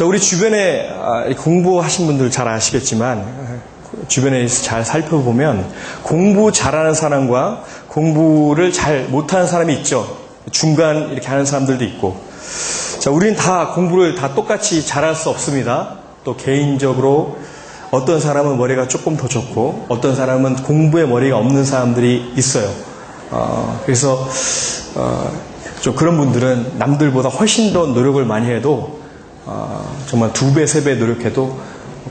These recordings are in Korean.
우리 주변에 공부하신 분들 잘 아시겠지만 주변에 잘 살펴보면 공부 잘하는 사람과 공부를 잘 못하는 사람이 있죠. 중간 이렇게 하는 사람들도 있고. 자, 우리는 다 공부를 다 똑같이 잘할 수 없습니다. 또 개인적으로 어떤 사람은 머리가 조금 더 좋고 어떤 사람은 공부에 머리가 없는 사람들이 있어요. 그래서 좀 그런 분들은 남들보다 훨씬 더 노력을 많이 해도 정말 2배, 3배 노력해도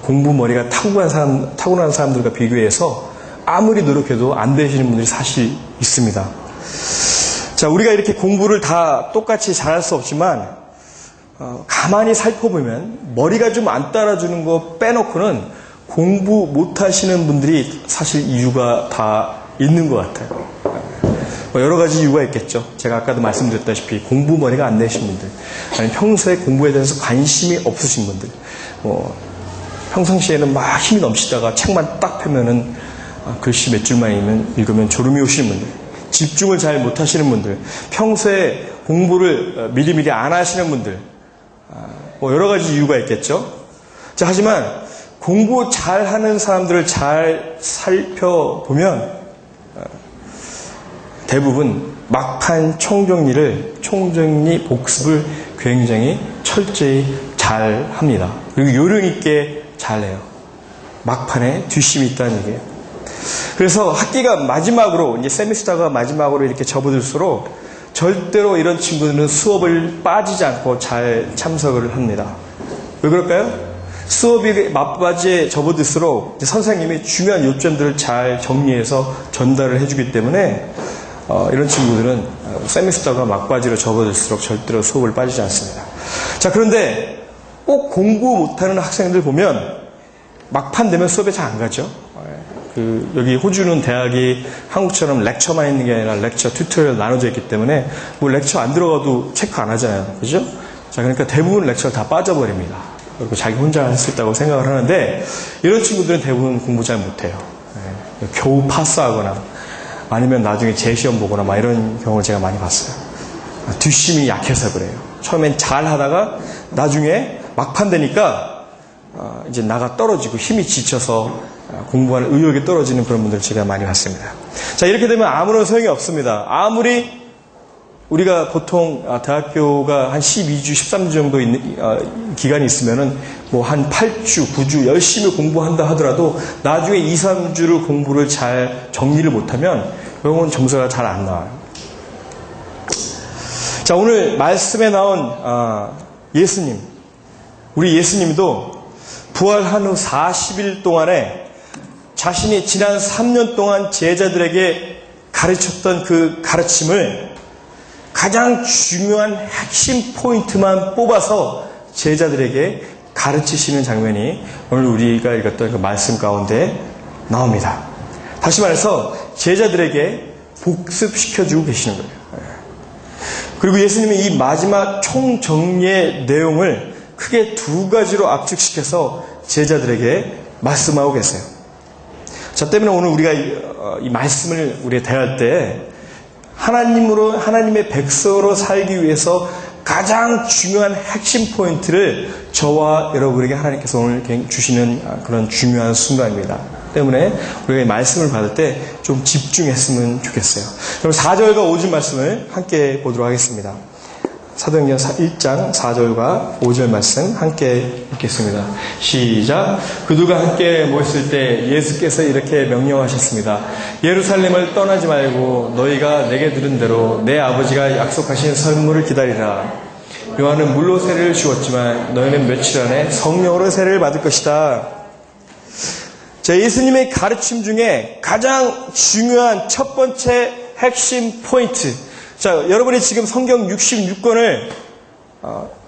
공부 머리가 타고난 사람들과 비교해서 아무리 노력해도 안 되시는 분들이 사실 있습니다. 자, 우리가 이렇게 공부를 다 똑같이 잘할 수 없지만 가만히 살펴보면 머리가 좀 안 따라주는 거 빼놓고는 공부 못 하시는 분들이 사실 이유가 다 있는 것 같아요. 여러 가지 이유가 있겠죠. 제가 아까도 말씀드렸다시피 공부 머리가 안 되신 분들, 아니면 평소에 공부에 대해서 관심이 없으신 분들, 평상시에는 막 힘이 넘치다가 책만 딱 펴면은 글씨 몇 줄만 읽으면 졸음이 오시는 분들, 집중을 잘 못하시는 분들, 평소에 공부를 미리미리 안 하시는 분들, 여러 가지 이유가 있겠죠. 자, 하지만 공부 잘하는 사람들을 잘 살펴보면 대부분 막판 총정리 복습을 굉장히 철저히 잘 합니다. 그리고 요령 있게 잘해요. 막판에 뒷심이 있다는 얘기예요. 그래서 학기가 마지막으로, 이제 세미스터가 마지막으로 이렇게 접어들수록 절대로 이런 친구들은 수업을 빠지지 않고 잘 참석을 합니다. 왜 그럴까요? 수업이 막바지에 접어들수록 선생님이 중요한 요점들을 잘 정리해서 전달을 해주기 때문에 이런 친구들은 세미스터가 막바지로 접어들수록 절대로 수업을 빠지지 않습니다. 자, 그런데 꼭 공부 못하는 학생들 보면 막판 되면 수업에 잘 안 가죠. 여기 호주는 대학이 한국처럼 렉처만 있는 게 아니라 렉처, 튜토리얼 나눠져 있기 때문에 뭐 렉처 안 들어가도 체크 안 하잖아요. 그죠? 자, 그러니까 대부분 렉처를 다 빠져버립니다. 그리고 자기 혼자 할 수 있다고 생각을 하는데 이런 친구들은 대부분 공부 잘 못해요. 겨우 파스하거나 아니면 나중에 재시험 보거나 막 이런 경우를 제가 많이 봤어요. 뒷심이 약해서 그래요. 처음엔 잘 하다가 나중에 막판 되니까 이제 나가 떨어지고 힘이 지쳐서 공부하는 의욕이 떨어지는 그런 분들 제가 많이 봤습니다. 자, 이렇게 되면 아무런 소용이 없습니다. 아무리 우리가 보통 대학교가 한 12주, 13주 정도 기간이 있으면은 뭐 한 8주, 9주 열심히 공부한다 하더라도 나중에 2, 3주를 공부를 잘 정리를 못하면 결국은 점수가 잘 안 나와요. 자, 오늘 말씀에 나온 예수님, 우리 예수님도 부활한 후 40일 동안에 자신이 지난 3년 동안 제자들에게 가르쳤던 그 가르침을 가장 중요한 핵심 포인트만 뽑아서 제자들에게 가르치시는 장면이 오늘 우리가 읽었던 그 말씀 가운데 나옵니다. 다시 말해서 제자들에게 복습시켜주고 계시는 거예요. 그리고 예수님은 이 마지막 총정리의 내용을 크게 2가지로 압축시켜서 제자들에게 말씀하고 계세요. 자, 때문에 오늘 우리가 이 말씀을 우리가 대할 때 하나님의 백성으로 살기 위해서 가장 중요한 핵심 포인트를 저와 여러분에게 하나님께서 오늘 주시는 그런 중요한 순간입니다. 때문에 우리가 이 말씀을 받을 때 좀 집중했으면 좋겠어요. 그럼 4절과 5절 말씀을 함께 보도록 하겠습니다. 사도행전 1장 4절과 5절 말씀 함께 읽겠습니다. 시작. 그들과 함께 모였을 때 예수께서 이렇게 명령하셨습니다. 예루살렘을 떠나지 말고 너희가 내게 들은 대로 내 아버지가 약속하신 선물을 기다리라. 요한은 물로 세례를 주었지만 너희는 며칠 안에 성령으로 세례를 받을 것이다. 자, 예수님의 가르침 중에 가장 중요한 첫 번째 핵심 포인트. 자, 여러분이 지금 성경 66권을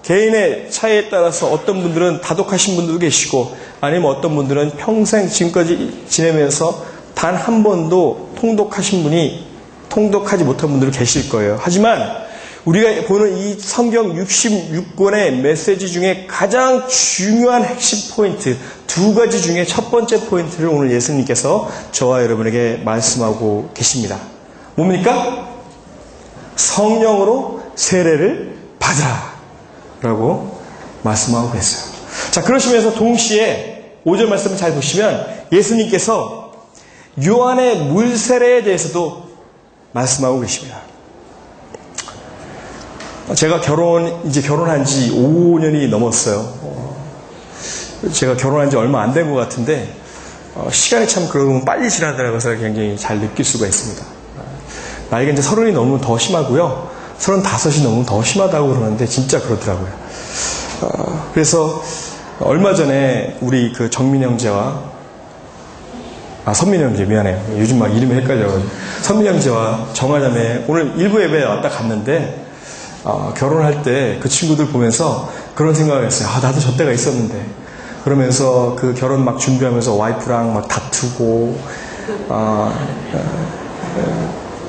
개인의 차이에 따라서 어떤 분들은 다독하신 분들도 계시고 아니면 어떤 분들은 평생 지금까지 지내면서 단 한 번도 통독하지 못한 분들도 계실 거예요. 하지만 우리가 보는 이 성경 66권의 메시지 중에 가장 중요한 핵심 포인트 2가지 중에 첫 번째 포인트를 오늘 예수님께서 저와 여러분에게 말씀하고 계십니다. 뭡니까? 성령으로 세례를 받으라 라고 말씀하고 계세요. 자, 그러시면서 동시에 5절 말씀을 잘 보시면 예수님께서 요한의 물세례에 대해서도 말씀하고 계십니다. 제가 이제 결혼한 지 5년이 넘었어요. 제가 결혼한 지 얼마 안 된 것 같은데, 시간이 참 그러면 빨리 지나더라고요. 것을 굉장히 잘 느낄 수가 있습니다. 나이가 이제 30이 넘으면 더 심하고요. 35이 넘으면 더 심하다고 그러는데, 진짜 그렇더라고요. 그래서 얼마 전에 우리 그 정민 형제와, 선민 형제, 미안해요. 요즘 막 이름이 헷갈려가지고. 선민 형제와 정하자매, 오늘 일부 예배에 왔다 갔는데, 결혼할 때 그 친구들 보면서 그런 생각을 했어요. 나도 저 때가 있었는데. 그러면서 그 결혼 막 준비하면서 와이프랑 막 다투고,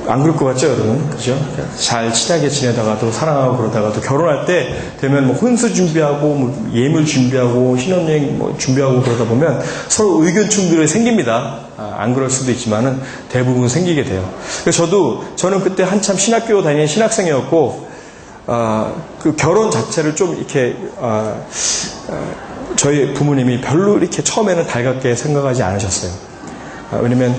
안 그럴 것 같죠, 여러분? 그죠? 잘 친하게 지내다가도 사랑하고 그러다가도 결혼할 때 되면 뭐 혼수 준비하고, 뭐 예물 준비하고, 신혼여행 뭐 준비하고 그러다 보면 서로 의견 충돌이 생깁니다. 안 그럴 수도 있지만은 대부분 생기게 돼요. 그래서 저는 그때 한참 신학교 다니는 신학생이었고, 그 결혼 자체를 좀 이렇게, 저희 부모님이 별로 이렇게 처음에는 달갑게 생각하지 않으셨어요. 왜냐면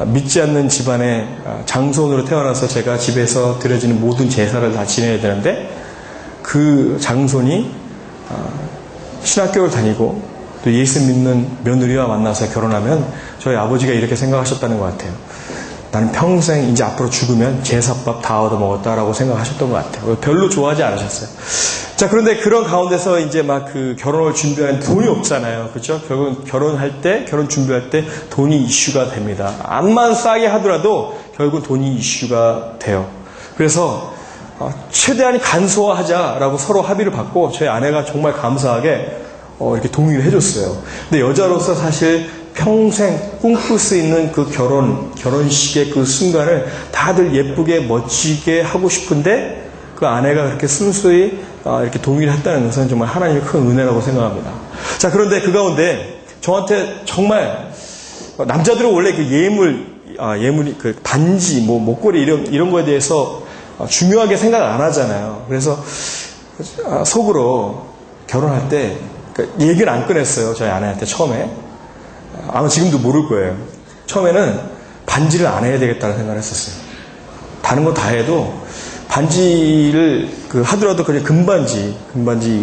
믿지 않는 집안의 장손으로 태어나서 제가 집에서 드려지는 모든 제사를 다 지내야 되는데 그 장손이 신학교를 다니고 또 예수 믿는 며느리와 만나서 결혼하면 저희 아버지가 이렇게 생각하셨다는 것 같아요. 나는 평생 이제 앞으로 죽으면 제사밥 다 얻어먹었다라고 생각하셨던 것 같아요. 별로 좋아하지 않으셨어요. 자, 그런데 그런 가운데서 이제 막 그 결혼을 준비하는 돈이 없잖아요. 그렇죠? 결국 결혼 준비할 때 돈이 이슈가 됩니다. 암만 싸게 하더라도 결국 돈이 이슈가 돼요. 그래서 최대한 간소화하자라고 서로 합의를 받고 저희 아내가 정말 감사하게 이렇게 동의를 해줬어요. 근데 여자로서 사실 평생 꿈꿀 수 있는 그 결혼식의 그 순간을 다들 예쁘게 멋지게 하고 싶은데 그 아내가 그렇게 순수히 이렇게 동의를 했다는 것은 정말 하나님의 큰 은혜라고 생각합니다. 자, 그런데 그 가운데 저한테 정말 남자들은 원래 그 예물이 그 반지, 뭐 목걸이 이런 거에 대해서 중요하게 생각 안 하잖아요. 그래서 속으로 결혼할 때 얘기를 안 꺼냈어요. 저희 아내한테 처음에. 아마 지금도 모를 거예요. 처음에는 반지를 안 해야 되겠다는 생각을 했었어요. 다른 거 다 해도 반지를 하더라도 그냥 금반지,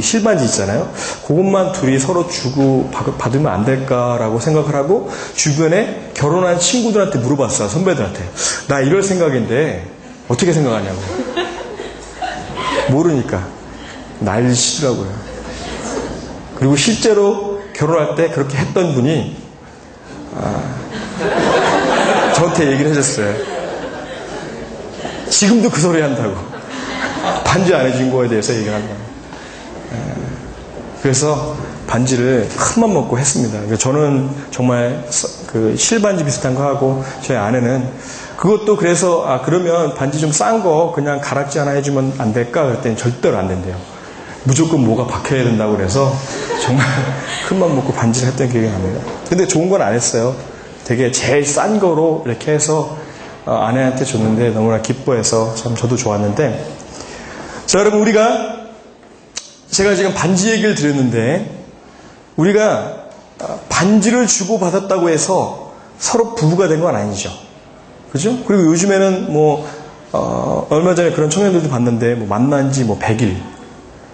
실반지 있잖아요. 그것만 둘이 서로 주고 받으면 안 될까라고 생각을 하고 주변에 결혼한 친구들한테 물어봤어요. 선배들한테. 나 이럴 생각인데 어떻게 생각하냐고. 모르니까. 난리치더라고요. 그리고 실제로 결혼할 때 그렇게 했던 분이 저한테 얘기를 해줬어요. 지금도 그 소리 한다고. 반지 안 해준 거에 대해서 얘기를 한다고. 그래서 반지를 큰맘 먹고 했습니다. 저는 정말 그 실반지 비슷한 거 하고 저희 아내는 그것도 그래서 그러면 반지 좀 싼 거 그냥 가락지 하나 해주면 안 될까? 그랬더니 절대로 안 된대요. 무조건 뭐가 박혀야 된다고 그래서 정말 큰맘 먹고 반지를 했던 기억이 납니다. 근데 좋은 건 안 했어요. 되게 제일 싼 거로 이렇게 해서 아내한테 줬는데 너무나 기뻐해서 참 저도 좋았는데, 자, 여러분, 제가 지금 반지 얘기를 드렸는데 우리가 반지를 주고받았다고 해서 서로 부부가 된 건 아니죠. 그죠? 그리고 요즘에는 얼마 전에 그런 청년들도 봤는데 만난 지 100일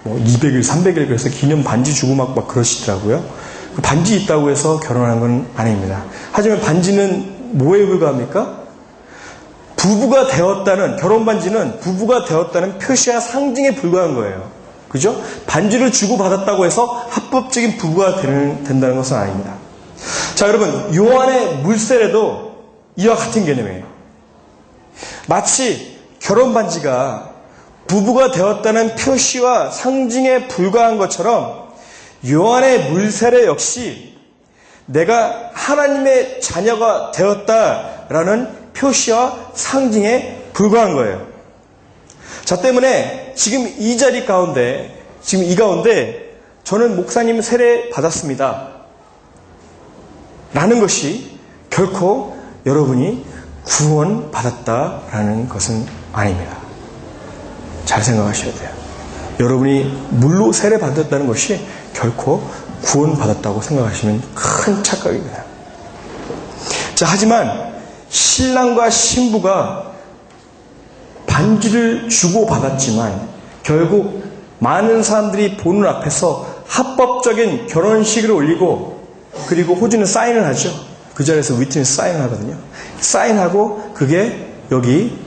200일, 300일 그래서 기념 반지 주고 막 그러시더라고요. 그 반지 있다고 해서 결혼한 건 아닙니다. 하지만 반지는 뭐에 불과합니까? 부부가 되었다는, 결혼 반지는 부부가 되었다는 표시와 상징에 불과한 거예요. 그죠? 반지를 주고 받았다고 해서 합법적인 부부가 된다는 것은 아닙니다. 자, 여러분, 요한의 물세례도 이와 같은 개념이에요. 마치 결혼 반지가 부부가 되었다는 표시와 상징에 불과한 것처럼 요한의 물세례 역시 내가 하나님의 자녀가 되었다라는 표시와 상징에 불과한 거예요. 자, 때문에 지금 이 자리 가운데, 지금 이 가운데 저는 목사님 세례 받았습니다 라는 것이 결코 여러분이 구원 받았다라는 것은 아닙니다. 잘 생각하셔야 돼요. 여러분이 물로 세례받았다는 것이 결코 구원받았다고 생각하시면 큰 착각입니다. 자, 하지만 신랑과 신부가 반지를 주고받았지만 결국 많은 사람들이 보는 앞에서 합법적인 결혼식을 올리고 그리고 호주는 사인을 하죠. 그 자리에서 위트니스 사인을 하거든요. 사인하고 그게 여기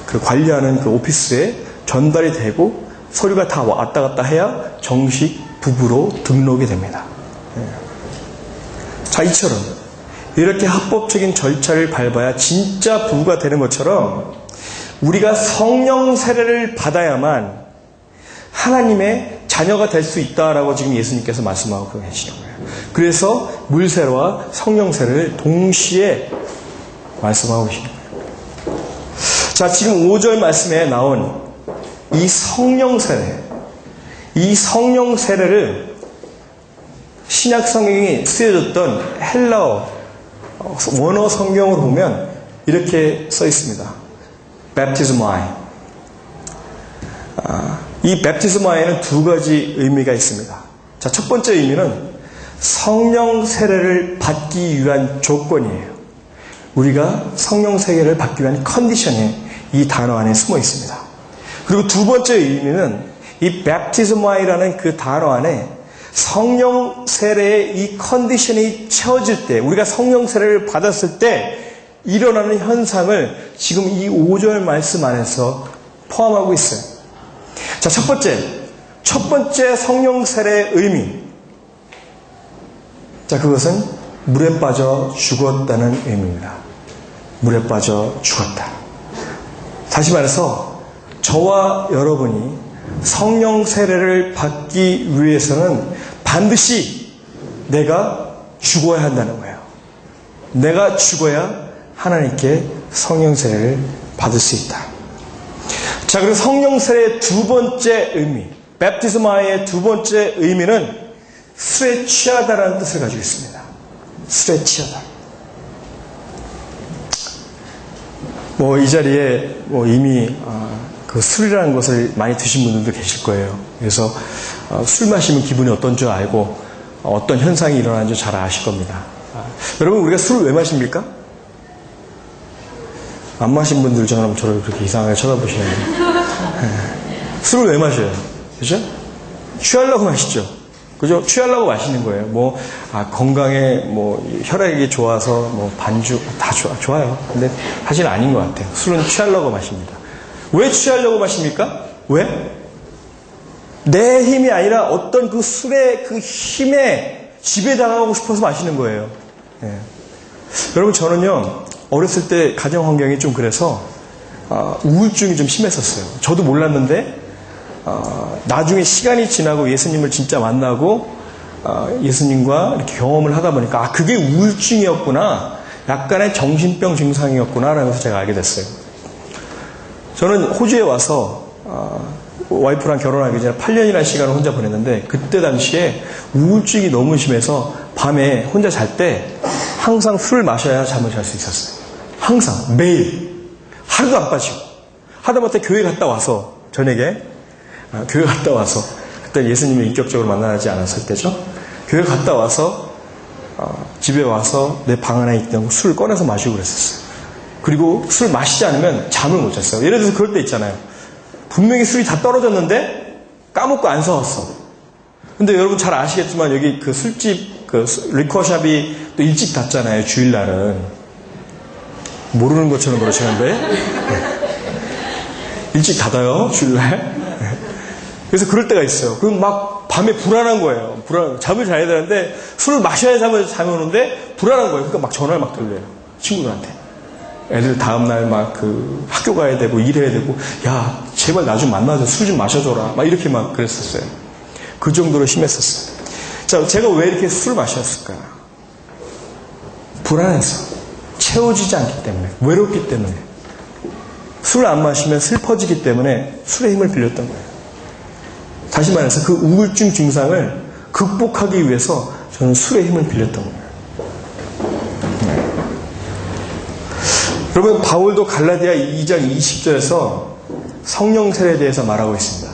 그 관리하는 그 오피스에 전달이 되고 서류가 다 왔다 갔다 해야 정식 부부로 등록이 됩니다. 자, 이처럼 이렇게 합법적인 절차를 밟아야 진짜 부부가 되는 것처럼 우리가 성령 세례를 받아야만 하나님의 자녀가 될 수 있다라고 지금 예수님께서 말씀하고 계시는 거예요. 그래서 물세례와 성령 세례를 동시에 말씀하고 계시는 거예요. 자, 지금 5절 말씀에 나온 이 성령 세례, 이 성령 세례를 신약 성경이 쓰여졌던 헬라어 원어 성경으로 보면 이렇게 써 있습니다. baptismai. 이 baptismai는 두 가지 의미가 있습니다. 자, 첫 번째 의미는 성령 세례를 받기 위한 조건이에요. 우리가 성령 세례를 받기 위한 컨디션이 이 단어 안에 숨어 있습니다. 그리고 두 번째 의미는 이 baptismai라는 그 단어 안에 성령 세례의 이 컨디션이 채워질 때, 우리가 성령 세례를 받았을 때 일어나는 현상을 지금 이 5절 말씀 안에서 포함하고 있어요. 자, 첫 번째 성령 세례의 의미. 자, 그것은 물에 빠져 죽었다는 의미입니다. 물에 빠져 죽었다. 다시 말해서 저와 여러분이 성령 세례를 받기 위해서는 반드시 내가 죽어야 한다는 거예요. 내가 죽어야 하나님께 성령 세례를 받을 수 있다. 자, 그리고 성령 세례의 두 번째 의미, 베프티스마의 두 번째 의미는 술에 취하다라는 뜻을 가지고 있습니다. 술에 취하다. 이 자리에 이미 그 술이라는 것을 많이 드신 분들도 계실 거예요. 그래서 술 마시면 기분이 어떤 줄 알고 어떤 현상이 일어나는지 잘 아실 겁니다. 여러분, 우리가 술을 왜 마십니까? 안 마신 분들처럼 저를 그렇게 이상하게 쳐다보시는데 술을 왜 마셔요? 그죠? 취하려고 마시죠. 그죠? 취하려고 마시는 거예요. 건강에, 혈액이 좋아서, 반주, 다 좋아요. 근데 사실 아닌 것 같아요. 술은 취하려고 마십니다. 왜 취하려고 마십니까? 왜? 내 힘이 아니라 어떤 그 술의 그 힘에 지배당하고 싶어서 마시는 거예요. 네. 여러분, 저는요, 어렸을 때 가정 환경이 좀 그래서, 우울증이 좀 심했었어요. 저도 몰랐는데, 나중에 시간이 지나고 예수님을 진짜 만나고 예수님과 이렇게 경험을 하다 보니까 그게 우울증이었구나, 약간의 정신병 증상이었구나 라면서 제가 알게 됐어요. 저는 호주에 와서 와이프랑 결혼하기 전에 8년이라는 시간을 혼자 보냈는데 그때 당시에 우울증이 너무 심해서 밤에 혼자 잘 때 항상 술을 마셔야 잠을 잘 수 있었어요. 항상 매일 하루도 안 빠지고 하다못해 교회 갔다 와서 저녁에 교회 갔다 와서 그때 예수님을 인격적으로 만나지 않았을 때죠. 교회 갔다 와서 집에 와서 내 방 안에 있던 술을 꺼내서 마시고 그랬었어요. 그리고 술 마시지 않으면 잠을 못 잤어요. 예를 들어서 그럴 때 있잖아요. 분명히 술이 다 떨어졌는데 까먹고 안 사왔어. 근데 여러분 잘 아시겠지만 여기 그 술집 그 리커샵이 또 일찍 닫잖아요. 주일날은. 모르는 것처럼 그러시는데 일찍 닫아요. 주일날. 그래서 그럴 때가 있어요. 그럼 막 밤에 불안한 거예요. 잠을 자야 되는데 술을 마셔야 잠이 오는데 불안한 거예요. 그러니까 막 전화를 막 돌려요. 친구들한테. 애들 다음날 막 그 학교 가야 되고 일해야 되고, 야 제발 나 좀 만나줘, 술 좀 마셔줘라, 막 이렇게 막 그랬었어요. 그 정도로 심했었어요. 자, 제가 왜 이렇게 술을 마셨을까? 불안해서, 채워지지 않기 때문에, 외롭기 때문에, 술을 안 마시면 슬퍼지기 때문에 술의 힘을 빌렸던 거예요. 다시 말해서 그 우울증 증상을 극복하기 위해서 저는 술의 힘을 빌렸던 거예요. 여러분, 바울도 갈라디아 2장 20절에서 성령 세례에 대해서 말하고 있습니다.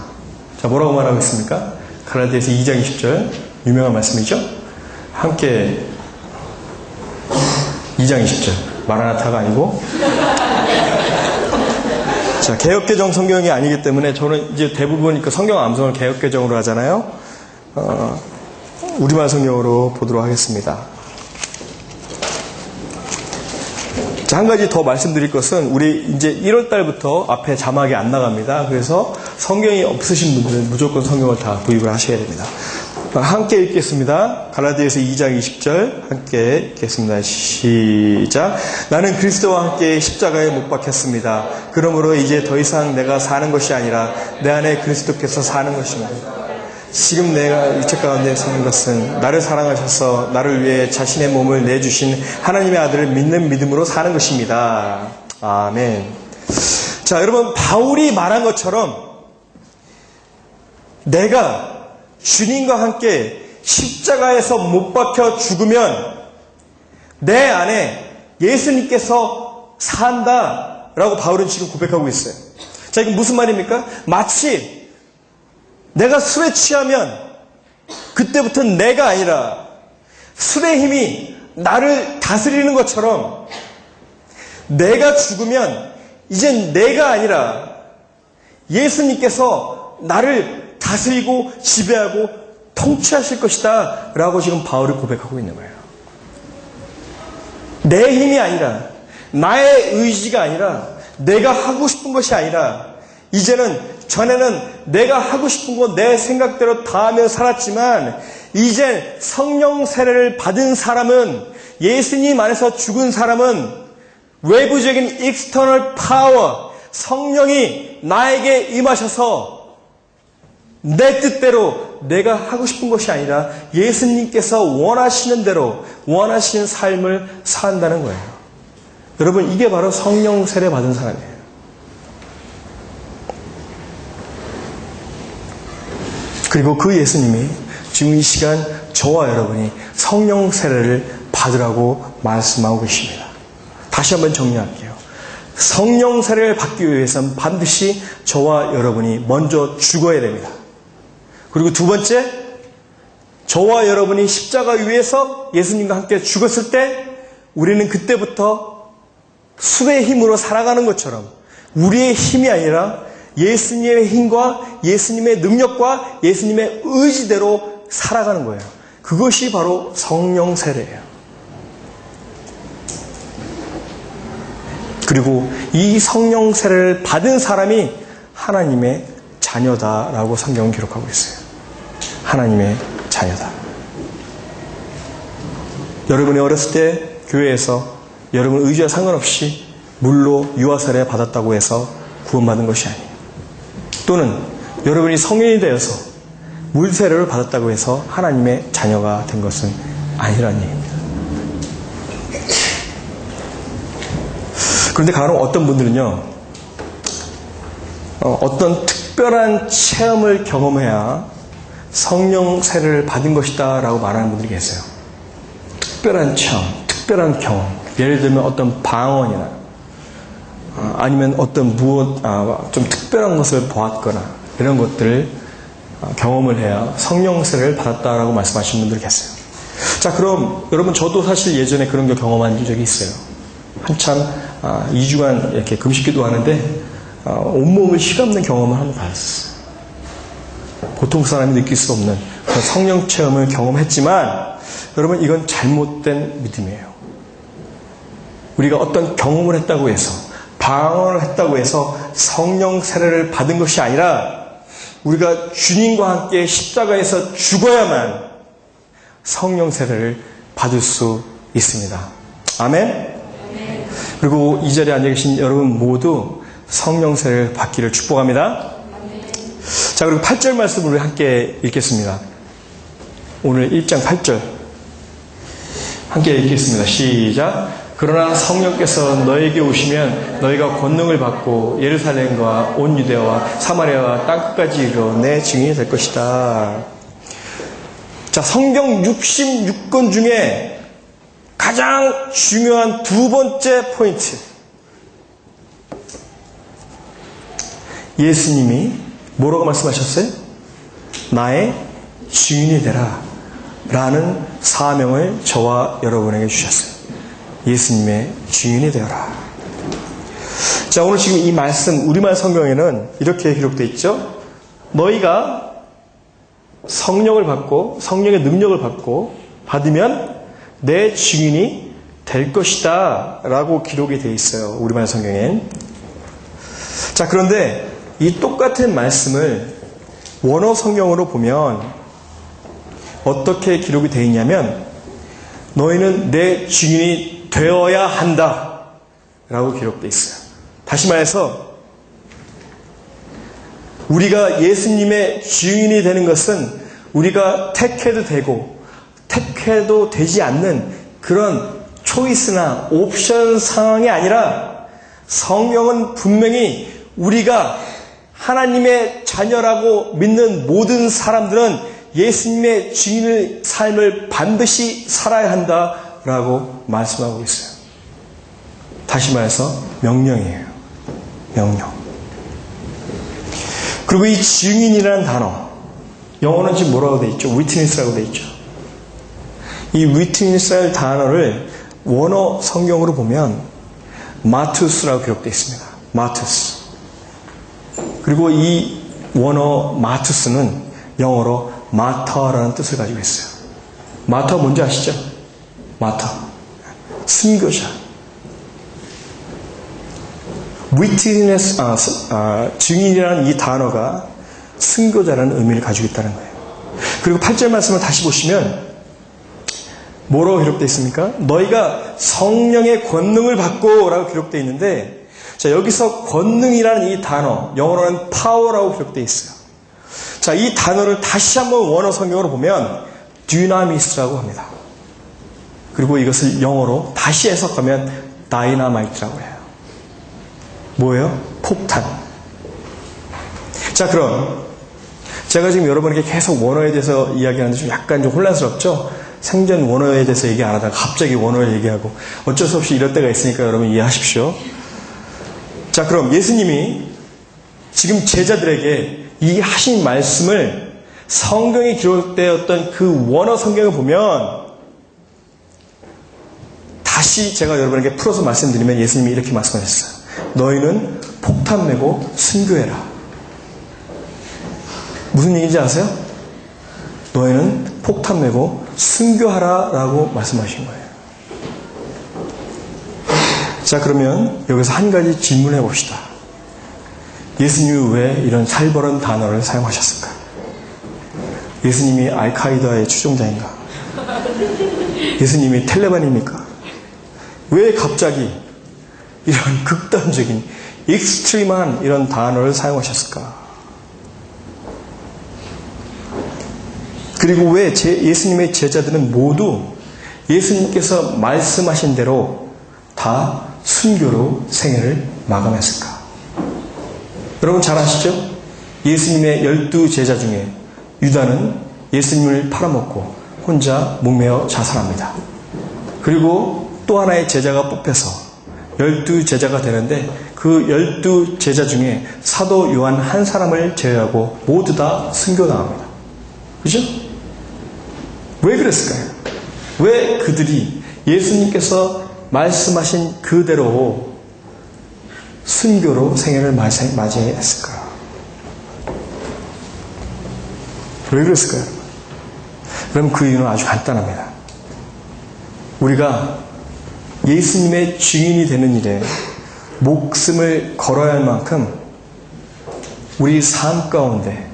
자, 뭐라고 말하고 있습니까? 갈라디아서 2장 20절 유명한 말씀이죠. 함께 2장 20절 마라나타가 아니고 자, 개역개정 성경이 아니기 때문에 저는 이제 대부분 그 성경 암송을 개역개정으로 하잖아요. 우리말 성경으로 보도록 하겠습니다. 자, 한 가지 더 말씀드릴 것은 우리 이제 1월 달부터 앞에 자막이 안 나갑니다. 그래서 성경이 없으신 분들은 무조건 성경을 다 구입을 하셔야 됩니다. 함께 읽겠습니다. 갈라디아서 2장 20절 함께 읽겠습니다. 시작. 나는 그리스도와 함께 십자가에 못 박혔습니다. 그러므로 이제 더 이상 내가 사는 것이 아니라 내 안에 그리스도께서 사는 것입니다. 지금 내가 육체 가운데 사는 것은 나를 사랑하셔서 나를 위해 자신의 몸을 내주신 하나님의 아들을 믿는 믿음으로 사는 것입니다. 아멘. 자, 여러분, 바울이 말한 것처럼 내가 주님과 함께 십자가에서 못 박혀 죽으면 내 안에 예수님께서 산다라고 바울은 지금 고백하고 있어요. 자, 이게 무슨 말입니까? 마치 내가 술에 취하면 그때부터 내가 아니라 술의 힘이 나를 다스리는 것처럼 내가 죽으면 이젠 내가 아니라 예수님께서 나를 다스리고 지배하고 통치하실 것이다 라고 지금 바울이 고백하고 있는 거예요. 내 힘이 아니라 나의 의지가 아니라 내가 하고 싶은 것이 아니라 이제는 전에는 내가 하고 싶은 거 내 생각대로 다 하며 살았지만 이제 성령 세례를 받은 사람은 예수님 안에서 죽은 사람은 외부적인 external power 성령이 나에게 임하셔서 내 뜻대로 내가 하고 싶은 것이 아니라 예수님께서 원하시는 대로 원하시는 삶을 산다는 거예요. 여러분, 이게 바로 성령 세례 받은 사람이에요. 그리고 그 예수님이 지금 이 시간 저와 여러분이 성령 세례를 받으라고 말씀하고 계십니다. 다시 한번 정리할게요. 성령 세례를 받기 위해서는 반드시 저와 여러분이 먼저 죽어야 됩니다. 그리고 두 번째, 저와 여러분이 십자가 위에서 예수님과 함께 죽었을 때 우리는 그때부터 술의 힘으로 살아가는 것처럼 우리의 힘이 아니라 예수님의 힘과 예수님의 능력과 예수님의 의지대로 살아가는 거예요. 그것이 바로 성령 세례예요. 그리고 이 성령 세례를 받은 사람이 하나님의 자녀다라고 성경은 기록하고 있어요. 하나님의 자녀다. 여러분이 어렸을 때 교회에서 여러분 의지와 상관없이 물로 유아세례 받았다고 해서 구원받은 것이 아니에요. 또는 여러분이 성인이 되어서 물세례를 받았다고 해서 하나님의 자녀가 된 것은 아니라는 얘기입니다. 그런데 간혹 어떤 분들은요, 어떤 특별한 체험을 경험해야 성령 세례를 받은 것이다 라고 말하는 분들이 계세요. 특별한 체험, 특별한 경험. 예를 들면 어떤 방언이나 아니면 어떤 좀 특별한 것을 보았거나 이런 것들을 경험을 해야 성령 세례를 받았다라고 말씀하시는 분들이 계세요. 자, 그럼 여러분, 저도 사실 예전에 그런 걸 경험한 적이 있어요. 한참 2주간 이렇게 금식기도 하는데 온몸을 휘감는 경험을 한번 받았어요. 보통 사람이 느낄 수 없는 그런 성령 체험을 경험했지만 여러분, 이건 잘못된 믿음이에요. 우리가 어떤 경험을 했다고 해서 방언을 했다고 해서 성령 세례를 받은 것이 아니라 우리가 주님과 함께 십자가에서 죽어야만 성령 세례를 받을 수 있습니다. 아멘? 그리고 이 자리에 앉아 계신 여러분 모두 성령 세례를 받기를 축복합니다. 자, 그리고 8절 말씀을 함께 읽겠습니다. 오늘 1장 8절 함께 읽겠습니다. 시작. 그러나 성령께서 너에게 오시면 너희가 권능을 받고 예루살렘과 온 유대와 사마리아와 땅끝까지 이르러 내 증인이 될 것이다. 자, 성경 66권 중에 가장 중요한 두 번째 포인트. 예수님이 뭐라고 말씀하셨어요? 나의 증인이 되라 라는 사명을 저와 여러분에게 주셨어요. 예수님의 증인이 되어라. 자, 오늘 지금 이 말씀 우리말 성경에는 이렇게 기록되어 있죠. 너희가 성령을 받고 성령의 능력을 받으면 내 증인이 될 것이다 라고 기록이 되어 있어요. 우리말 성경엔. 자, 그런데 이 똑같은 말씀을 원어 성경으로 보면 어떻게 기록이 되어 있냐면 너희는 내 증인이 되어야 한다 라고 기록되어 있어요. 다시 말해서 우리가 예수님의 증인이 되는 것은 우리가 택해도 되고 택해도 되지 않는 그런 초이스나 옵션 상황이 아니라 성경은 분명히 우리가 하나님의 자녀라고 믿는 모든 사람들은 예수님의 증인의 삶을 반드시 살아야 한다라고 말씀하고 있어요. 다시 말해서 명령이에요. 명령. 그리고 이 증인이라는 단어, 영어는 지금 뭐라고 되어 있죠? witness라고 되어 있죠. 이 witness라는 단어를 원어 성경으로 보면 마투스라고 기록되어 있습니다. 마투스. 그리고 이 원어 마투스는 영어로 마터라는 뜻을 가지고 있어요. 마터 뭔지 아시죠? 마터. 순교자. witness, 증인이라는 이 단어가 순교자라는 의미를 가지고 있다는 거예요. 그리고 8절 말씀을 다시 보시면 뭐라고 기록되어 있습니까? 너희가 성령의 권능을 받고 라고 기록되어 있는데, 자, 여기서 권능이라는 이 단어, 영어로는 power라고 기록되어 있어요. 자, 이 단어를 다시 한번 원어 성경으로 보면 dynamis라고 합니다. 그리고 이것을 영어로 다시 해석하면 dynamite라고 해요. 뭐예요? 폭탄. 자, 그럼 제가 지금 여러분에게 계속 원어에 대해서 이야기하는데 좀 약간 좀 혼란스럽죠? 생전 원어에 대해서 얘기 안 하다가 갑자기 원어를 얘기하고 어쩔 수 없이 이럴 때가 있으니까 여러분 이해하십시오. 자, 그럼 예수님이 지금 제자들에게 이 하신 말씀을 성경에 기록되었던 그 원어 성경을 보면 다시 제가 여러분에게 풀어서 말씀드리면 예수님이 이렇게 말씀하셨어요. 너희는 폭탄 메고 순교해라. 무슨 얘기인지 아세요? 너희는 폭탄 메고 순교하라 라고 말씀하신 거예요. 자, 그러면 여기서 한 가지 질문해 봅시다. 예수님이 왜 이런 살벌한 단어를 사용하셨을까? 예수님이 알카이다의 추종자인가? 예수님이 텔레반입니까? 왜 갑자기 이런 극단적인 익스트림한 이런 단어를 사용하셨을까? 그리고 왜 예수님의 제자들은 모두 예수님께서 말씀하신 대로 다 순교로 생애를 마감했을까? 여러분 잘 아시죠? 예수님의 12제자 중에 유다는 예수님을 팔아먹고 혼자 목매어 자살합니다. 그리고 또 하나의 제자가 뽑혀서 12제자가 되는데 그 12제자 중에 사도 요한 한 사람을 제외하고 모두 다 순교당합니다. 그죠? 왜 그랬을까요? 왜 그들이 예수님께서 말씀하신 그대로 순교로 생애를 맞이했을까? 왜 그랬을까요? 그럼 그 이유는 아주 간단합니다. 우리가 예수님의 증인이 되는 일에 목숨을 걸어야 할 만큼 우리 삶 가운데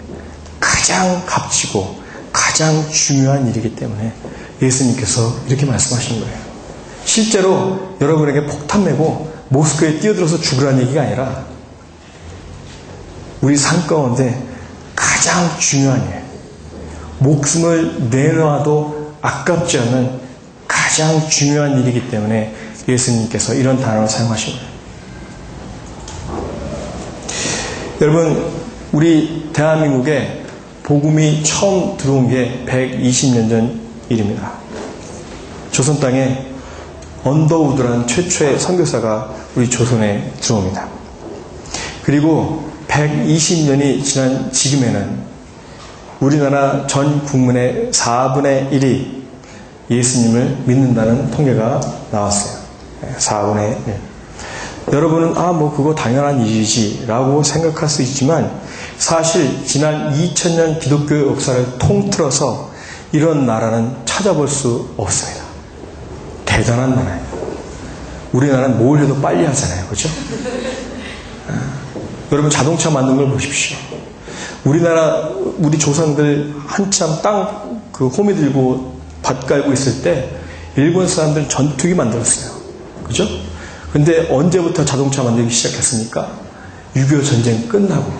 가장 값지고 가장 중요한 일이기 때문에 예수님께서 이렇게 말씀하신 거예요. 실제로 여러분에게 폭탄 메고 모스크에 뛰어들어서 죽으라는 얘기가 아니라 우리 삶 가운데 가장 중요한 일, 목숨을 내놔도 아깝지 않은 가장 중요한 일이기 때문에 예수님께서 이런 단어를 사용하신 거예요. 여러분, 우리 대한민국에 복음이 처음 들어온 게 120년 전 일입니다. 조선 땅에 언더우드라는 최초의 선교사가 우리 조선에 들어옵니다. 그리고 120년이 지난 지금에는 우리나라 전 국민의 4분의 1이 예수님을 믿는다는 통계가 나왔어요. 4분의 1. 여러분은 뭐 그거 당연한 일이지 라고 생각할 수 있지만 사실 지난 2000년 기독교 역사를 통틀어서 이런 나라는 찾아볼 수 없습니다. 대단한 나라예요. 우리나라는 뭘 해도 빨리 하잖아요. 그렇죠? 여러분 자동차 만든 걸 보십시오. 우리나라 우리 조상들 한참 땅 그 호미 들고 밭 깔고 있을 때 일본 사람들은 전투기 만들었어요. 그죠? 근데 언제부터 자동차 만들기 시작했습니까? 6.25 전쟁 끝나고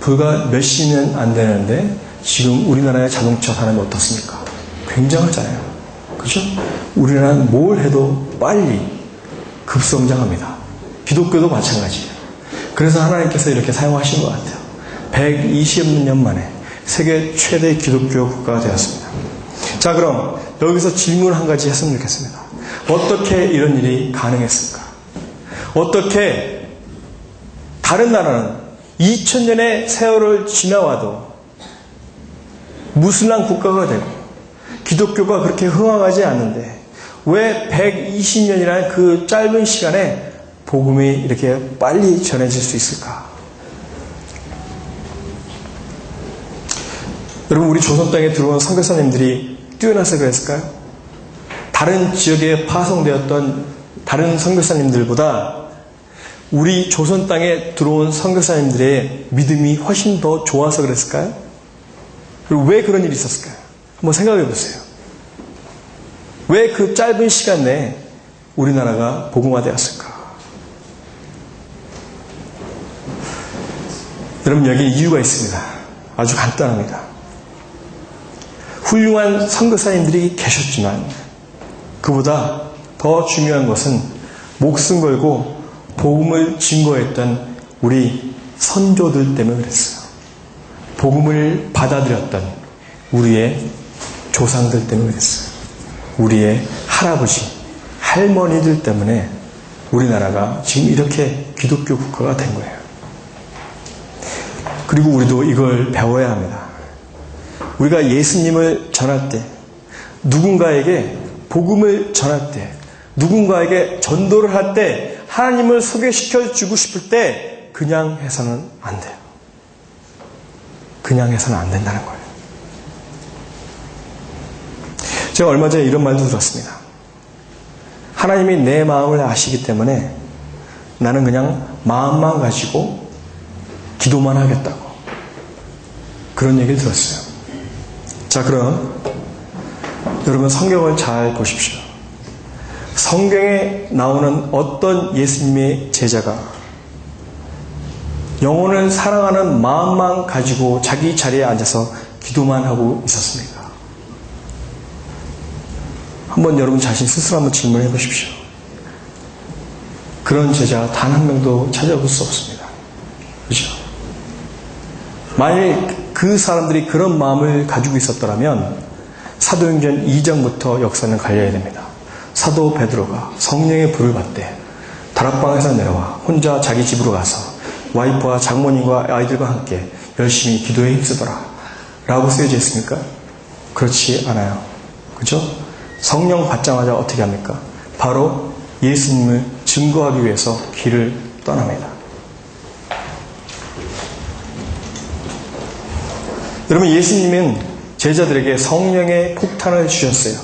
불과 몇십 년 안 되는데 지금 우리나라의 자동차 산업이 어떻습니까? 굉장하잖아요. 그죠? 우리나라는 뭘 해도 빨리 급성장합니다. 기독교도 마찬가지예요. 그래서 하나님께서 이렇게 사용하신 것 같아요. 120년 만에 세계 최대 기독교 국가가 되었습니다. 자, 그럼 여기서 질문 한 가지 했으면 좋겠습니다. 어떻게 이런 일이 가능했을까? 어떻게 다른 나라는 2000년의 세월을 지나와도 무슬람 국가가 되고 기독교가 그렇게 흥황하지 않는데 왜 120년이라는 그 짧은 시간에 복음이 이렇게 빨리 전해질 수 있을까? 여러분, 우리 조선 땅에 들어온 선교사님들이 뛰어나서 그랬을까요? 다른 지역에 파송되었던 다른 선교사님들보다 우리 조선 땅에 들어온 선교사님들의 믿음이 훨씬 더 좋아서 그랬을까요? 그리고 왜 그런 일이 있었을까요? 한번 생각해 보세요. 왜 그 짧은 시간 내에 우리나라가 복음화되었을까? 여러분, 여기 이유가 있습니다. 아주 간단합니다. 훌륭한 선교사님들이 계셨지만 그보다 더 중요한 것은 목숨 걸고 복음을 증거했던 우리 선조들 때문에 그랬어요. 복음을 받아들였던 우리의 조상들 때문에 그랬어요. 우리의 할아버지, 할머니들 때문에 우리나라가 지금 이렇게 기독교 국가가 된 거예요. 그리고 우리도 이걸 배워야 합니다. 우리가 예수님을 전할 때, 누군가에게 복음을 전할 때, 누군가에게 전도를 할 때, 하나님을 소개시켜 주고 싶을 때 그냥 해서는 안 돼요. 그냥 해서는 안 된다는 거예요. 제가 얼마 전에 이런 말도 들었습니다. 하나님이 내 마음을 아시기 때문에 나는 그냥 마음만 가지고 기도만 하겠다고. 그런 얘기를 들었어요. 자, 그럼 여러분 성경을 잘 보십시오. 성경에 나오는 어떤 예수님의 제자가 영혼을 사랑하는 마음만 가지고 자기 자리에 앉아서 기도만 하고 있었습니까? 한번 여러분 자신 스스로 한번 질문해 보십시오. 그런 제자 단 한 명도 찾아볼 수 없습니다. 그렇죠? 만일 그 사람들이 그런 마음을 가지고 있었더라면 사도행전 2장부터 역사는 갈려야 됩니다. 사도 베드로가 성령의 불을 받되 다락방에서 내려와 혼자 자기 집으로 가서 와이프와 장모님과 아이들과 함께 열심히 기도에 힘쓰더라 라고 쓰여져 있습니까? 그렇지 않아요. 그죠? 성령 받자마자 어떻게 합니까? 바로 예수님을 증거하기 위해서 길을 떠납니다. 여러분, 예수님은 제자들에게 성령의 폭탄을 주셨어요.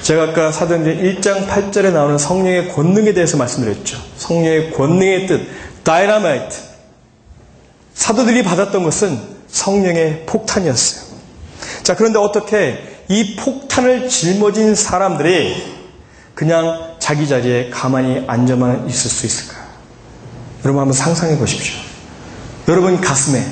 제가 아까 사도행전 1장 8절에 나오는 성령의 권능에 대해서 말씀드렸죠. 성령의 권능의 뜻, 다이너마이트. 사도들이 받았던 것은 성령의 폭탄이었어요. 자, 그런데 어떻게 이 폭탄을 짊어진 사람들이 그냥 자기 자리에 가만히 앉아만 있을 수 있을까요? 여러분 한번 상상해 보십시오. 여러분 가슴에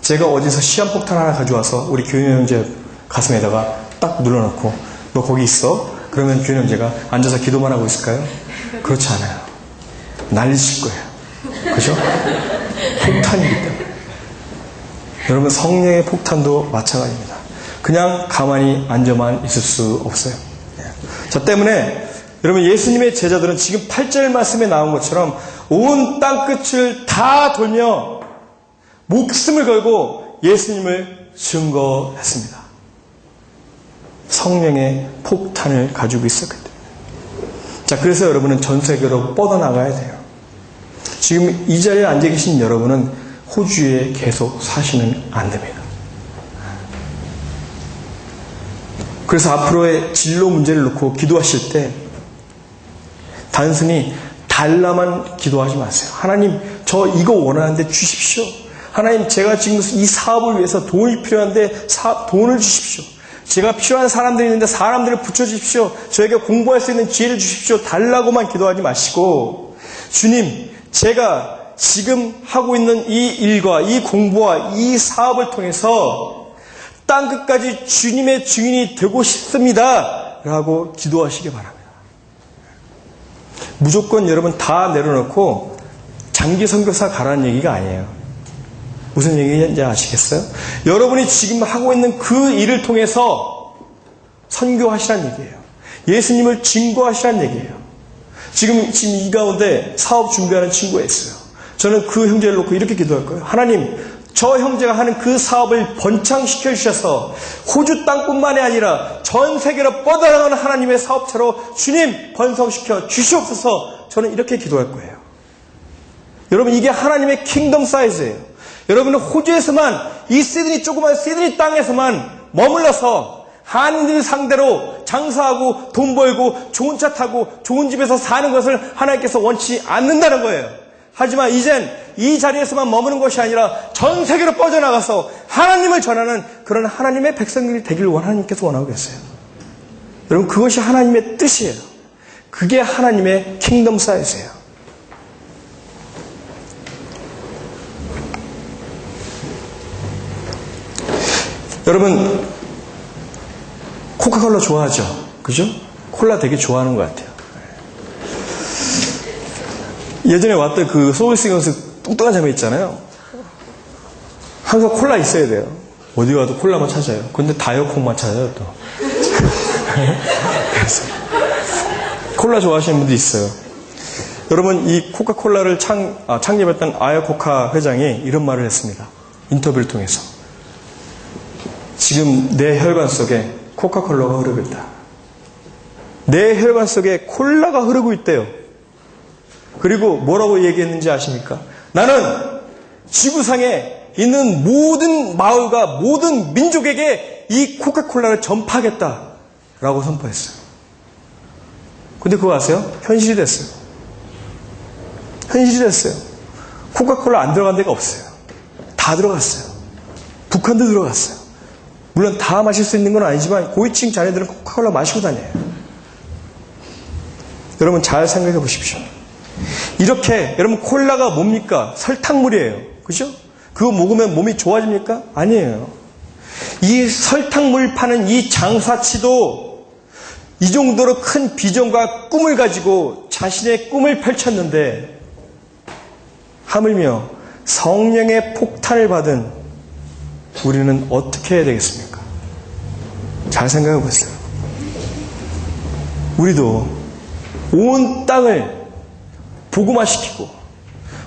제가 어디서 시한폭탄 하나 가져와서 우리 교인 형제 가슴에다가 딱 눌러놓고 너 거기 있어? 그러면 교인 형제가 앉아서 기도만 하고 있을까요? 그렇지 않아요. 난리칠 거예요. 그죠? 폭탄이기 때문에. 여러분 성령의 폭탄도 마찬가지입니다. 그냥 가만히 앉아만 있을 수 없어요. 저 때문에 여러분 예수님의 제자들은 지금 8절 말씀에 나온 것처럼 온 땅끝을 다 돌며 목숨을 걸고 예수님을 증거했습니다. 성령의 폭탄을 가지고 있었기 때문에. 자, 그래서 여러분은 전 세계로 뻗어나가야 돼요. 지금 이 자리에 앉아 계신 여러분은 호주에 계속 사시면 안 됩니다. 그래서 앞으로의 진로 문제를 놓고 기도하실 때 단순히 달라만 기도하지 마세요. 하나님, 저 이거 원하는데 주십시오. 하나님, 제가 지금 이 사업을 위해서 돈이 필요한데 돈을 주십시오. 제가 필요한 사람들이 있는데 사람들을 붙여주십시오. 저에게 공부할 수 있는 기회를 주십시오. 달라고만 기도하지 마시고, 주님, 제가 지금 하고 있는 이 일과 이 공부와 이 사업을 통해서 땅끝까지 주님의 증인이 되고 싶습니다. 라고 기도하시기 바랍니다. 무조건 여러분 다 내려놓고 장기 선교사 가라는 얘기가 아니에요. 무슨 얘기인지 아시겠어요? 여러분이 지금 하고 있는 그 일을 통해서 선교하시란 얘기예요. 예수님을 증거하시란 얘기예요. 지금 이 가운데 사업 준비하는 친구가 있어요. 저는 그 형제를 놓고 이렇게 기도할 거예요. 하나님, 저 형제가 하는 그 사업을 번창시켜 주셔서 호주 땅뿐만이 아니라 전 세계로 뻗어나가는 하나님의 사업체로 주님 번성시켜 주시옵소서. 저는 이렇게 기도할 거예요. 여러분, 이게 하나님의 킹덤 사이즈예요. 여러분은 호주에서만, 이 시드니 조그만 시드니 땅에서만 머물러서 한인들 상대로 장사하고 돈 벌고 좋은 차 타고 좋은 집에서 사는 것을 하나님께서 원치 않는다는 거예요. 하지만 이젠 이 자리에서만 머무는 것이 아니라 전 세계로 뻗어나가서 하나님을 전하는 그런 하나님의 백성들이 되기를 하나님께서 원하고 계세요. 여러분, 그것이 하나님의 뜻이에요. 그게 하나님의 킹덤 사이즈예요. 여러분, 코카콜라 좋아하죠? 그죠? 콜라 되게 좋아하는 것 같아요. 예전에 왔던 그 소울싱어스 뚱뚱한 자매 있잖아요. 항상 콜라 있어야 돼요. 어디 가도 콜라만 찾아요. 근데 다이어콕만 찾아요, 또. 그래서 콜라 좋아하시는 분도 있어요. 여러분, 이 코카콜라를 창립했던 아야코카 회장이 이런 말을 했습니다. 인터뷰를 통해서. 지금 내 혈관 속에 코카콜라가 흐르고 있다. 내 혈관 속에 콜라가 흐르고 있대요. 그리고 뭐라고 얘기했는지 아십니까? 나는 지구상에 있는 모든 마을과 모든 민족에게 이 코카콜라를 전파하겠다 라고 선포했어요. 근데 그거 아세요? 현실이 됐어요. 현실이 됐어요. 코카콜라 안 들어간 데가 없어요. 다 들어갔어요. 북한도 들어갔어요. 물론 다 마실 수 있는 건 아니지만 고위층 자녀들은 코카콜라 마시고 다녀요. 여러분, 잘 생각해 보십시오. 이렇게 여러분, 콜라가 뭡니까? 설탕물이에요. 그죠? 그거 먹으면 몸이 좋아집니까? 아니에요. 이 설탕물 파는 이 장사치도 이 정도로 큰 비전과 꿈을 가지고 자신의 꿈을 펼쳤는데 하물며 성령의 폭탄을 받은 우리는 어떻게 해야 되겠습니까? 잘 생각해 보세요. 우리도 온 땅을 복음화시키고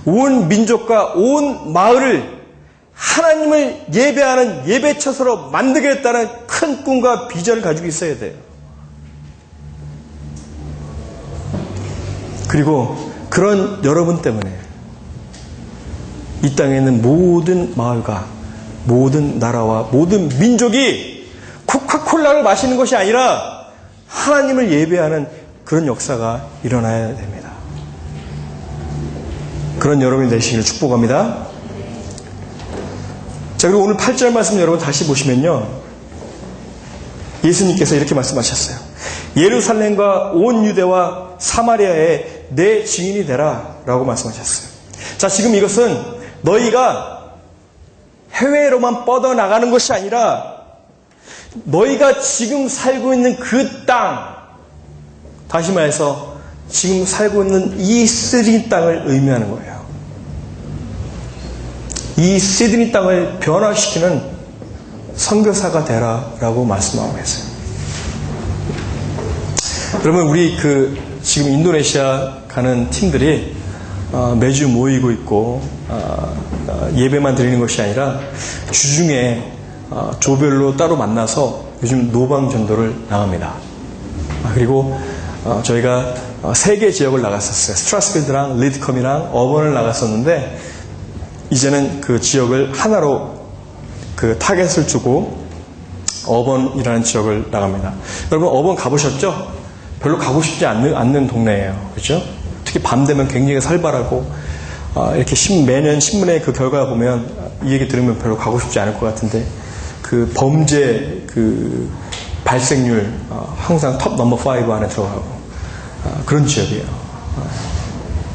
온 민족과 온 마을을 하나님을 예배하는 예배처소로 만들겠다는 큰 꿈과 비전을 가지고 있어야 돼요. 그리고 그런 여러분 때문에 이 땅에 있는 모든 마을과 모든 나라와 모든 민족이 코카콜라를 마시는 것이 아니라 하나님을 예배하는 그런 역사가 일어나야 됩니다. 그런 여러분이 되시기를 축복합니다. 자, 그리고 오늘 8절 말씀 여러분 다시 보시면요. 예수님께서 이렇게 말씀하셨어요. 예루살렘과 온 유대와 사마리아에 내 증인이 되라 라고 말씀하셨어요. 자, 지금 이것은 너희가 해외로만 뻗어나가는 것이 아니라 너희가 지금 살고 있는 그 땅, 다시 말해서 지금 살고 있는 이 시드니 땅을 의미하는 거예요. 이 시드니 땅을 변화시키는 선교사가 되라라고 말씀하고 계세요. 여러분, 우리 지금 인도네시아 가는 팀들이 매주 모이고 있고 예배만 드리는 것이 아니라 주중에 조별로 따로 만나서 요즘 노방전도를 나갑니다. 그리고 저희가 3개 지역을 나갔었어요. 스트라스필드랑 리드컴이랑 어번을 나갔었는데 이제는 그 지역을 하나로 그 타겟을 주고 어번이라는 지역을 나갑니다. 여러분 어번 가보셨죠? 별로 가고 싶지 않는 동네예요. 그렇죠? 특히 밤 되면 굉장히 살벌하고 이렇게 매년 신문에 그 결과 보면 이 얘기 들으면 별로 가고 싶지 않을 것 같은데 그 범죄 그 발생률 항상 톱 넘버 5 안에 들어가고 그런 지역이에요.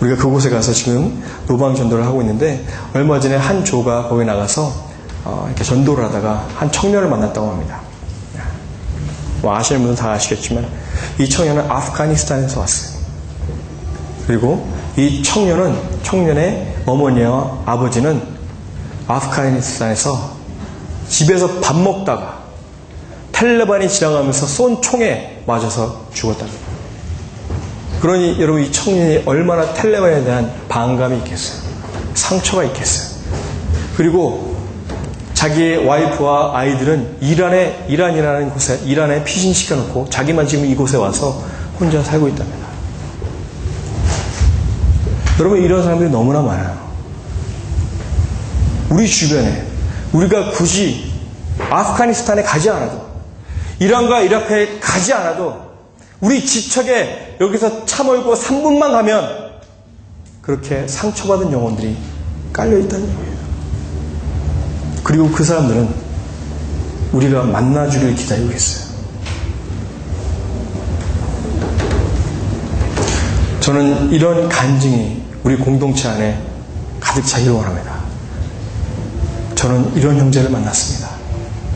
우리가 그곳에 가서 지금 노방 전도를 하고 있는데 얼마 전에 한 조가 거기 나가서 이렇게 전도를 하다가 한 청년을 만났다고 합니다. 뭐 아시는 분은 다 아시겠지만 이 청년은 아프가니스탄에서 왔어요. 그리고 이 청년의 어머니와 아버지는 아프가니스탄에서 집에서 밥 먹다가 탈레반이 지나가면서 쏜 총에 맞아서 죽었답니다. 그러니 여러분 이 청년이 얼마나 탈레반에 대한 반감이 있겠어요. 상처가 있겠어요. 그리고 자기의 와이프와 아이들은 이란이라는 곳에 이란에 피신시켜놓고 자기만 지금 이곳에 와서 혼자 살고 있답니다. 여러분 이런 사람들이 너무나 많아요. 우리 주변에 우리가 굳이 아프가니스탄에 가지 않아도 이란과 이라크에 가지 않아도 우리 지척에 여기서 차 몰고 3분만 가면 그렇게 상처받은 영혼들이 깔려있다는 얘기예요. 그리고 그 사람들은 우리가 만나주길 기다리고 있어요. 저는 이런 간증이 우리 공동체 안에 가득 차기를 원합니다. 저는 이런 형제를 만났습니다.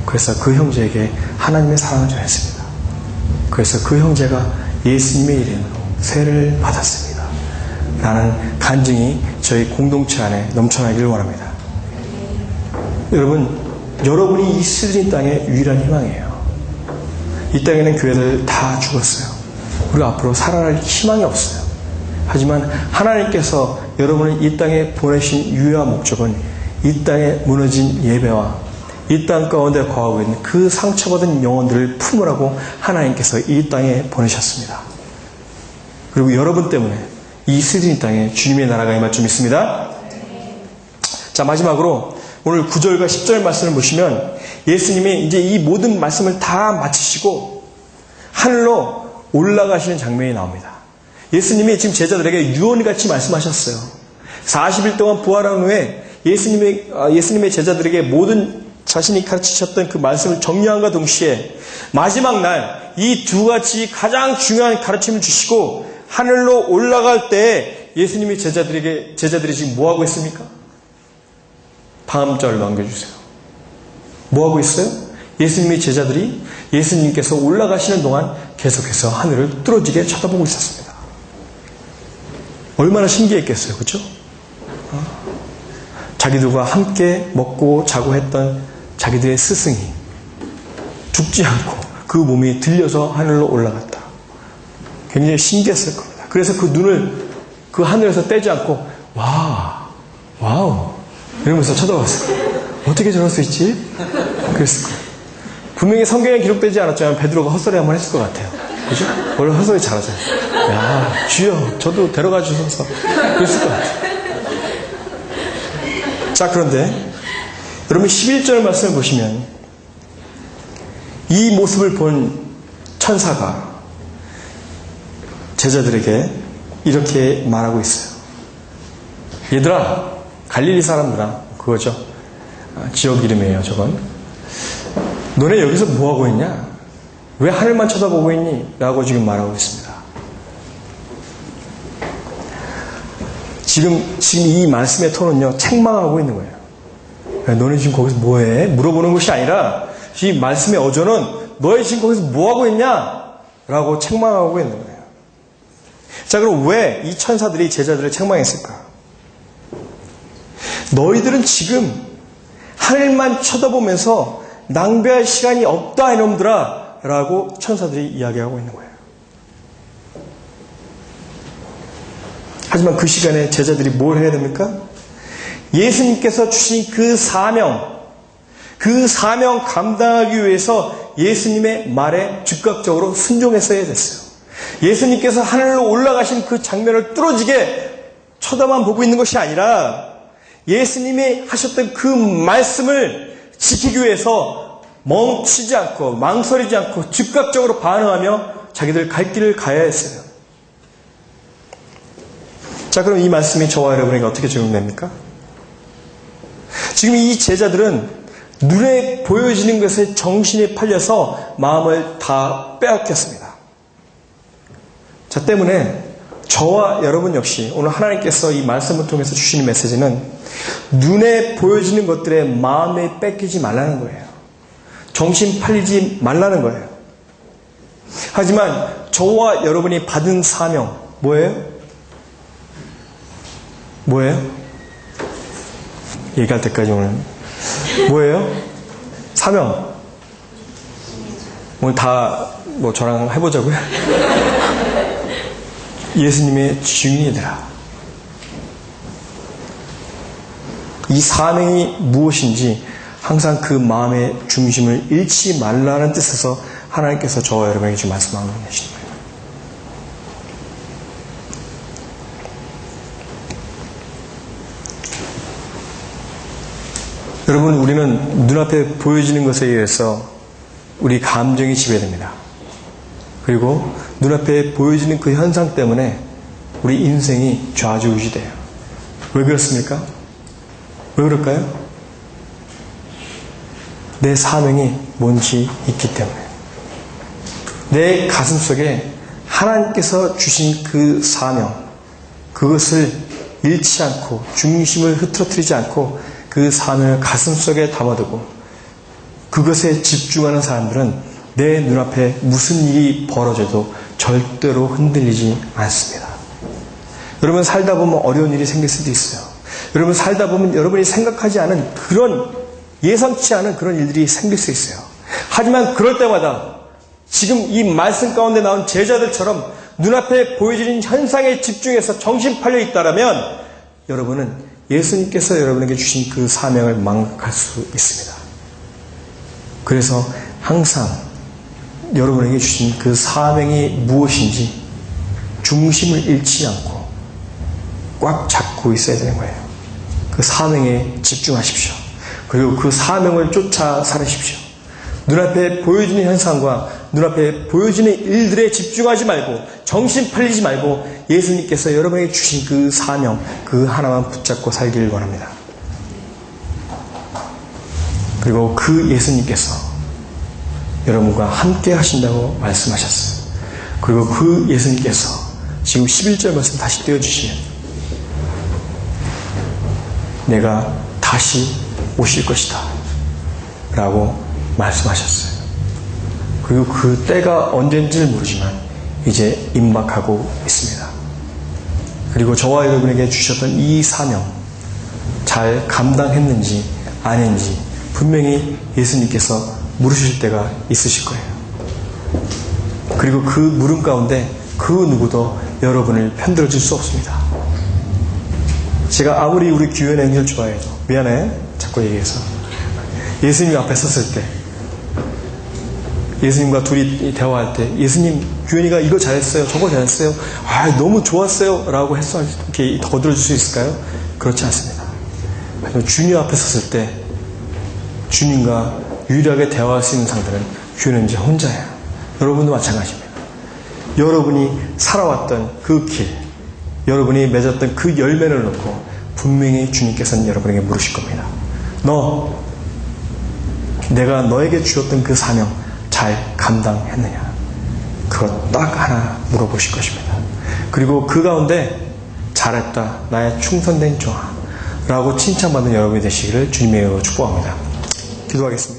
그래서 그 형제에게 하나님의 사랑을 전했습니다. 그래서 그 형제가 예수님의 이름으로 세례를 받았습니다. 라는 간증이 저희 공동체 안에 넘쳐나기를 원합니다. 여러분, 여러분이 이 시드니 땅의 유일한 희망이에요. 이 땅에는 교회들 다 죽었어요. 우리 앞으로 살아날 희망이 없어요. 하지만 하나님께서 여러분을 이 땅에 보내신 유효한 목적은 이 땅에 무너진 예배와 이 땅 가운데 거하고 있는 그 상처받은 영혼들을 품으라고 하나님께서 이 땅에 보내셨습니다. 그리고 여러분 때문에 이 시드니 땅에 주님의 나라가 임할 줄 믿습니다. 자, 마지막으로 오늘 9절과 10절 말씀을 보시면 예수님이 이제 이 모든 말씀을 다 마치시고 하늘로 올라가시는 장면이 나옵니다. 예수님이 지금 제자들에게 유언같이 말씀하셨어요. 40일 동안 부활한 후에 예수님의 제자들에게 모든 자신이 가르치셨던 그 말씀을 정리함과 동시에 마지막 날 이 두 가지 가장 중요한 가르침을 주시고 하늘로 올라갈 때 예수님이 제자들이 지금 뭐하고 있습니까? 다음 절 남겨주세요. 뭐하고 있어요? 예수님의 제자들이 예수님께서 올라가시는 동안 계속해서 하늘을 뚫어지게 쳐다보고 있었습니다. 얼마나 신기했겠어요. 그렇죠? 자기들과 함께 먹고 자고 했던 자기들의 스승이 죽지 않고 그 몸이 들려서 하늘로 올라갔다. 굉장히 신기했을 겁니다. 그래서 그 눈을 그 하늘에서 떼지 않고 와우 이러면서 쳐다봤을 거예요. 어떻게 저럴 수 있지? 그랬을 거예요. 분명히 성경에 기록되지 않았지만 베드로가 헛소리 한번 했을 것 같아요. 그죠? 원래 헛소리 잘하잖아요. 야, 주여 저도 데려가 주셔서 그랬을 것 같아요. 자, 그런데 여러분 11절 말씀을 보시면 이 모습을 본 천사가 제자들에게 이렇게 말하고 있어요. 얘들아, 갈릴리 사람들아, 그거죠. 지역 이름이에요, 저건. 너네 여기서 뭐하고 있냐? 왜 하늘만 쳐다보고 있니? 라고 지금 말하고 있습니다. 지금 이 말씀의 톤은요, 책망하고 있는 거예요. 너네 지금 거기서 뭐해? 물어보는 것이 아니라 이 말씀의 어조는 너희 지금 거기서 뭐하고 있냐? 라고 책망하고 있는 거예요. 자, 그럼 왜 이 천사들이 제자들을 책망했을까? 너희들은 지금 하늘만 쳐다보면서 낭비할 시간이 없다 이놈들아 라고 천사들이 이야기하고 있는 거예요. 하지만 그 시간에 제자들이 뭘 해야 됩니까? 예수님께서 주신 그 사명, 그 사명 감당하기 위해서 예수님의 말에 즉각적으로 순종했어야 됐어요. 예수님께서 하늘로 올라가신 그 장면을 뚫어지게 쳐다만 보고 있는 것이 아니라 예수님이 하셨던 그 말씀을 지키기 위해서 멈추지 않고 망설이지 않고 즉각적으로 반응하며 자기들 갈 길을 가야 했어요. 자, 그럼 이 말씀이 저와 여러분에게 어떻게 적용됩니까? 지금 이 제자들은 눈에 보여지는 것에 정신이 팔려서 마음을 다 빼앗겼습니다. 자, 때문에 저와 여러분 역시 오늘 하나님께서 이 말씀을 통해서 주시는 메시지는 눈에 보여지는 것들에 마음이 뺏기지 말라는 거예요. 정신 팔리지 말라는 거예요. 하지만 저와 여러분이 받은 사명 뭐예요? 뭐예요? 얘기할 때까지 오늘 뭐예요? 사명. 오늘 다 뭐 저랑 해보자고요? 예수님의 증인이더라. 이 사명이 무엇인지 항상 그 마음의 중심을 잃지 말라는 뜻에서 하나님께서 저와 여러분에게 지금 말씀하고 계시는 거예요. 여러분, 우리는 눈앞에 보여지는 것에 의해서 우리 감정이 지배됩니다. 그리고 눈앞에 보여지는 그 현상 때문에 우리 인생이 좌지우지돼요. 왜 그렇습니까? 왜 그럴까요? 내 사명이 뭔지 있기 때문에. 내 가슴 속에 하나님께서 주신 그 사명, 그것을 잃지 않고 중심을 흐트러뜨리지 않고 그 사명을 가슴 속에 담아두고 그것에 집중하는 사람들은 내 눈앞에 무슨 일이 벌어져도 절대로 흔들리지 않습니다. 여러분 살다 보면 어려운 일이 생길 수도 있어요. 여러분 살다 보면 여러분이 생각하지 않은 그런 예상치 않은 그런 일들이 생길 수 있어요. 하지만 그럴 때마다 지금 이 말씀 가운데 나온 제자들처럼 눈앞에 보여지는 현상에 집중해서 정신 팔려 있다라면 여러분은 예수님께서 여러분에게 주신 그 사명을 망각할 수 있습니다. 그래서 항상 여러분에게 주신 그 사명이 무엇인지 중심을 잃지 않고 꽉 잡고 있어야 되는 거예요. 그 사명에 집중하십시오. 그리고 그 사명을 쫓아 살으십시오. 눈앞에 보여지는 현상과 눈앞에 보여지는 일들에 집중하지 말고 정신 팔리지 말고 예수님께서 여러분에게 주신 그 사명 그 하나만 붙잡고 살기를 원합니다. 그리고 그 예수님께서 여러분과 함께 하신다고 말씀하셨어요. 그리고 그 예수님께서 지금 11절 말씀 다시 띄워주시면 내가 다시 오실 것이다 라고 말씀하셨어요. 그리고 그 때가 언제인지를 모르지만 이제 임박하고 있습니다. 그리고 저와 여러분에게 주셨던 이 사명 잘 감당했는지 아닌지 분명히 예수님께서 물으실 때가 있으실 거예요. 그리고 그 물음 가운데 그 누구도 여러분을 편들어줄 수 없습니다. 제가 아무리 우리 규현의 행위를 좋아해도 미안해 자꾸 얘기해서 예수님 앞에 섰을 때 예수님과 둘이 대화할 때 예수님 규현이가 이거 잘했어요 저거 잘했어요 너무 좋았어요 라고 해서 이렇게 더 들어줄 수 있을까요? 그렇지 않습니다. 주님 앞에 섰을 때 주님과 유일하게 대화할 수 있는 상대는 규현은 이제 혼자예요. 여러분도 마찬가지입니다. 여러분이 살아왔던 그 길, 여러분이 맺었던 그 열매를 놓고 분명히 주님께서는 여러분에게 물으실 겁니다. 내가 너에게 주었던 그 사명 잘 감당했느냐? 그것 딱 하나 물어보실 것입니다. 그리고 그 가운데 잘했다, 나의 충성된 종아 라고 칭찬받는 여러분이 되시기를 주님의 이름으로 축복합니다. 기도하겠습니다.